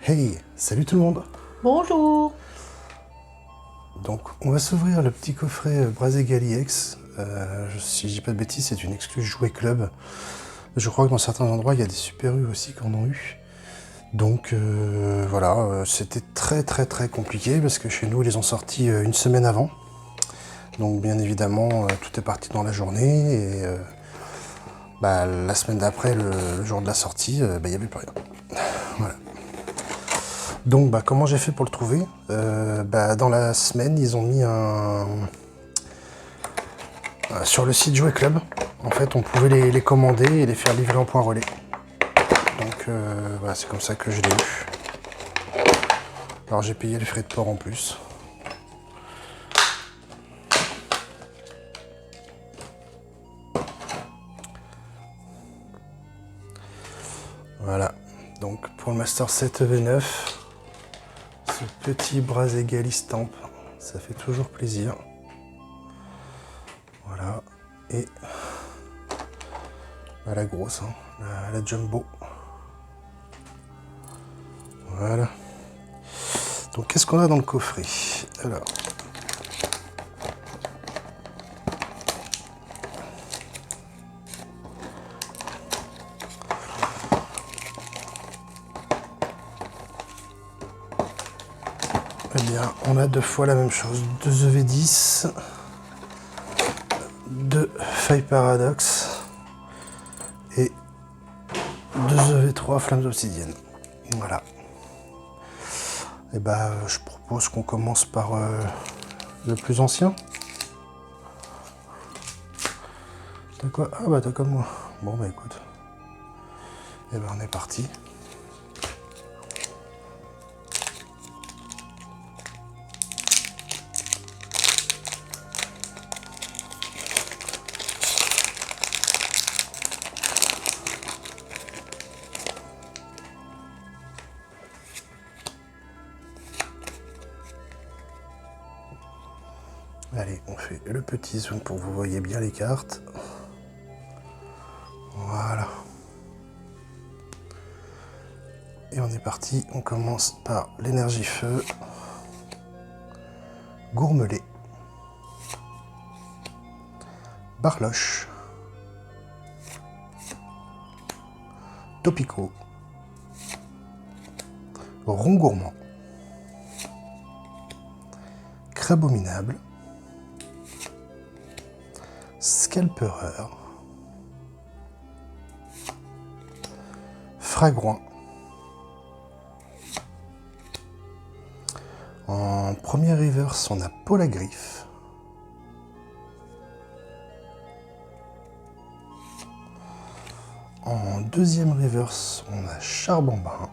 Hey, salut tout le monde. Bonjour. Donc on va s'ouvrir le petit coffret Brazé Galiex. Si je dis pas de bêtises, c'est une exclue Jouet Club. Je crois que dans certains endroits, il y a des Super U aussi qui en ont eu. Donc voilà, c'était très compliqué parce que chez nous, ils les ont sortis une semaine avant. Donc bien évidemment, tout est parti dans la journée et la semaine d'après, le jour de la sortie, il n'y avait plus rien. Voilà. Donc comment j'ai fait pour le trouver? Dans la semaine, ils ont mis sur le site Jouet Club. En fait, on pouvait les commander et les faire livrer en point relais. Donc voilà, c'est comme ça que je l'ai eu. Alors j'ai payé les frais de port en plus. Voilà, donc pour le Master 7 V9, ce petit Brazé Gali Stamp, ça fait toujours plaisir. Voilà, et la grosse, hein, la Jumbo. Voilà. Donc qu'est-ce qu'on a dans le coffret? Alors, eh bien, on a deux fois la même chose. 2 EV10, 2 Faille Paradox et 2 EV3 Flammes Obsidiennes. Voilà. Et je propose qu'on commence par le plus ancien. T'as quoi? Ah t'as comme moi. Bon écoute. Et on est parti. Allez, on fait le petit zoom pour que vous voyez bien les cartes. Voilà. Et on est parti, on commence par l'énergie feu, Gourmelet, Barloche, Topico, Rond Gourmand, Crabominable, Scalpereur, Fragouin. En premier reverse, on a Paul à Griffe. En deuxième reverse, on a Charbambin.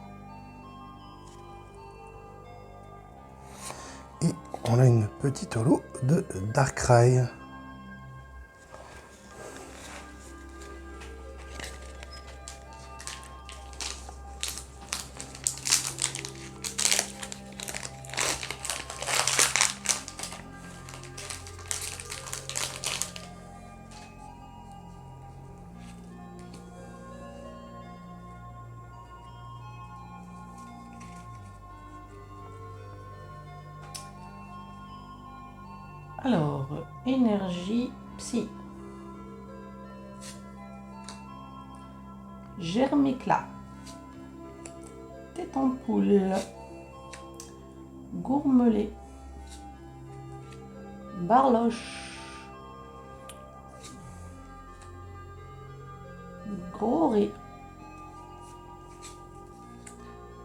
Et on a une petite holo de Darkrai. Alors, énergie psy. Germicla. Tête en poule. Gourmelet. Barloche. Groré.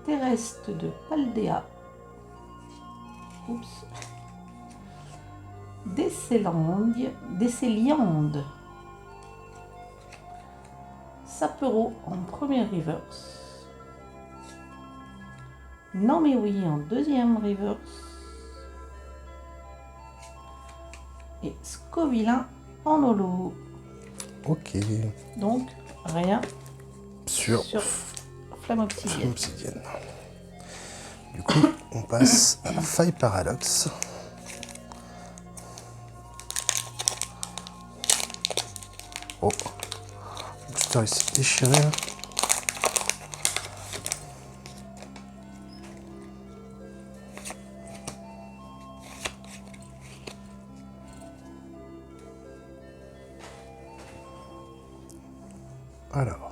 Terrestre de Paldea. Oups. Décéliande. Sapero en premier reverse. Non mais oui en deuxième reverse. Et Scovillain en holo. Ok. Donc rien Sur Flamme Obsidienne. Obsidienne. Du coup, on passe à Faille Paradox. Oh, le booster ici déchiré là. Alors,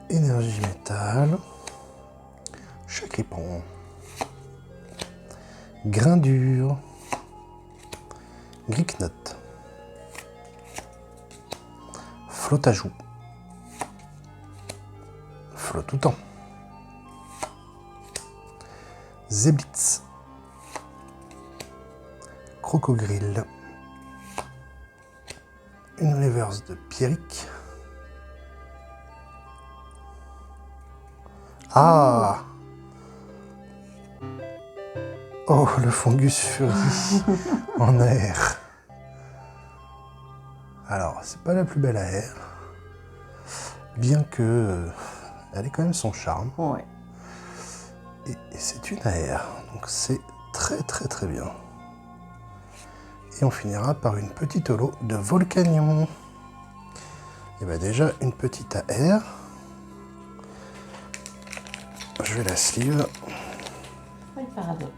énergie métal, chacripon, grain dur, gricknote, flotte à joue, flotte tout temps, Zeblitz, crocogrill, une reverse de Pierrick. Ah! Oh, le Fungus Fury en air. Alors, c'est pas la plus belle à air, bien que elle ait quand même son charme. Ouais. Et c'est une AR, donc c'est très très très bien. Et on finira par une petite holo de Volcanion. Et bien déjà une petite AR. Je vais la sleeve. Foil Paradox.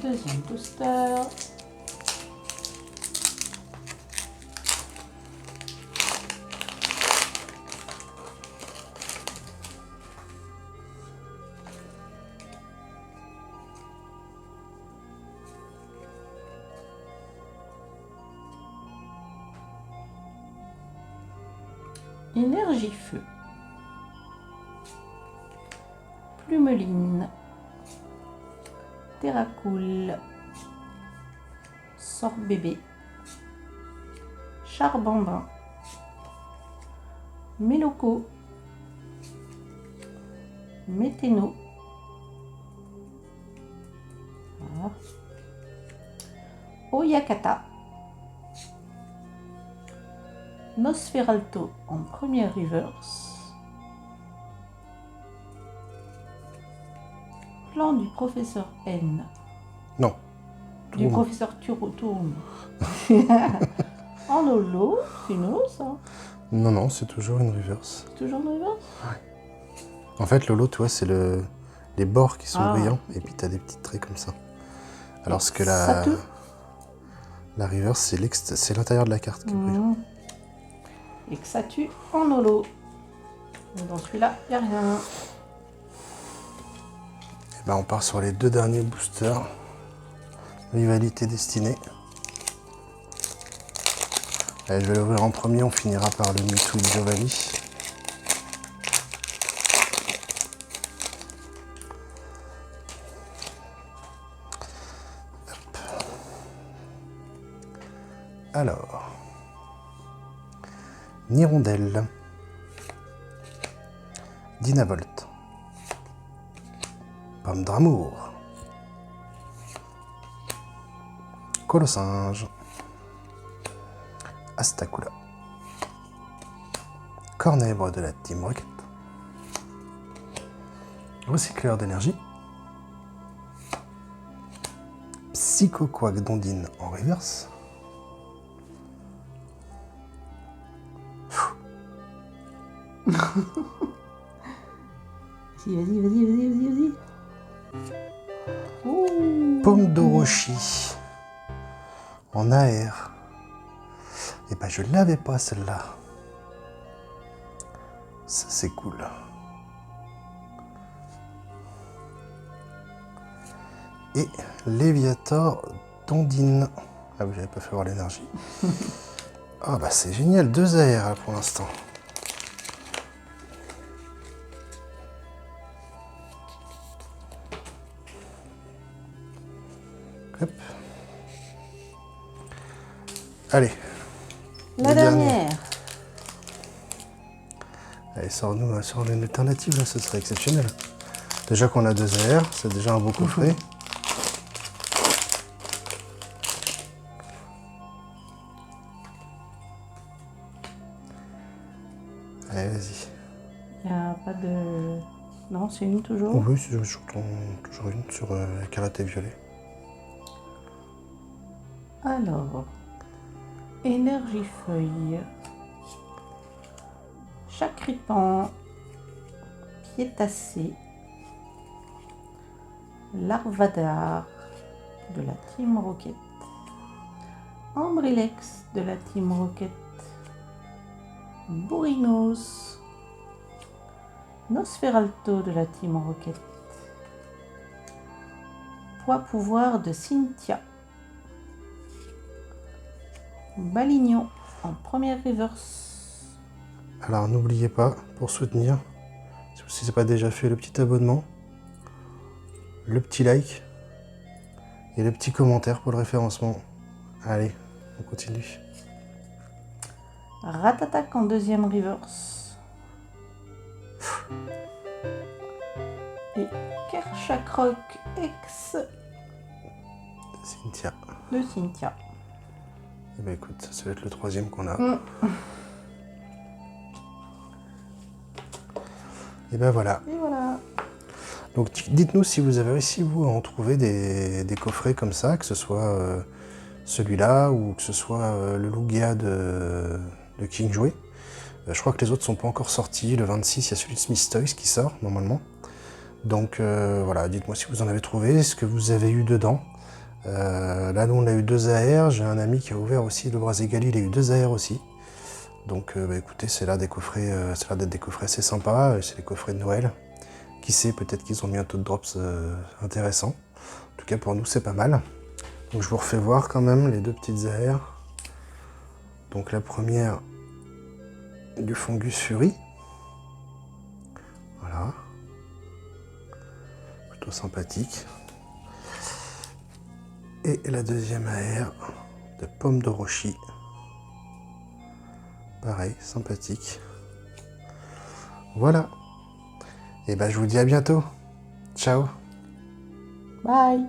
Deuxième booster. Énergie feu. Plumeline. Terracool. Sort bébé. Charbambin. Méloco. Météno. Voilà. Oyakata. Nosferalto en première reverse. Plan du professeur N. Non. Du Tourne. professeur Tourne. En holo, c'est une holo ça. Non, non, c'est toujours une reverse. Toujours une reverse. En fait, l'holo, tu vois, c'est les bords qui sont Ah. brillants, et puis tu as des petits traits comme ça. Alors que Ça te- la reverse, c'est l'intérieur de la carte qui est brillant. Et que ça tue en holo. Mais dans celui-là, il n'y a rien. Et ben, on part sur les deux derniers boosters. Rivalité destinée. Allez, je vais l'ouvrir en premier, on finira par le Mewtwo Giovanni. Hop. Alors, Nirondelle, Dynavolt, Pomme d'amour, Colossinge, Astakula, Cornèbre de la Team Rocket, Recycleur d'énergie, Psychoquack d'Ondine en reverse, Vas-y. Ouh. Pomme d'Orochi en AR. Et ben je l'avais pas celle-là. Ça c'est cool. Et Léviator d'Ondine. Ah oui, j'avais pas fait voir l'énergie. Ah bah c'est génial, 2 AR là, pour l'instant. Hop. Allez. La le dernier. dernière. Allez, sors-nous sur une alternative, là, ce serait exceptionnel. Déjà qu'on a 2 AR, c'est déjà un beau coffret. Allez, vas-y. Il n'y a pas de... Non, c'est une toujours. Oui, c'est toujours une sur écarlate et violet. Alors, énergie feuille, chacripan, piétassé, larvadar de la Team Rocket, ambrilex de la Team Rocket, Bourrinos. Nosferalto de la Team Rocket. Poids pouvoir de Cynthia. Balignon en première reverse. Alors n'oubliez pas, pour soutenir, si ce n'est pas déjà fait, le petit abonnement, le petit like et le petit commentaire pour le référencement. Allez, on continue. Ratatak en deuxième reverse. Et Kershakroc X Cynthia. de Cynthia. Eh ben écoute, ça va être le troisième qu'on a. Et ben voilà. Et voilà. Donc dites-nous si vous avez réussi vous à en trouver des coffrets comme ça, que ce soit celui-là ou que ce soit le Lugia de King Jouet. Je crois que les autres sont pas encore sortis. Le 26, il y a celui de Smith Toys qui sort normalement. Donc voilà, dites-moi si vous en avez trouvé, ce que vous avez eu dedans. Là, nous, on a eu 2 AR. J'ai un ami qui a ouvert aussi le Braségali, il a eu 2 AR aussi. Donc bah, écoutez, c'est là des coffrets, ça a l'air d'être des coffrets assez sympas. C'est les coffrets de Noël. Qui sait, peut-être qu'ils ont mis un taux de drops intéressant. En tout cas, pour nous, c'est pas mal. Donc je vous refais voir quand même les 2 petites AR. Donc la première du Fungus Fury. Voilà. Plutôt sympathique. Et la deuxième AR de Pomme de Roshi. Pareil, sympathique. Voilà. Et ben je vous dis à bientôt. Ciao. Bye.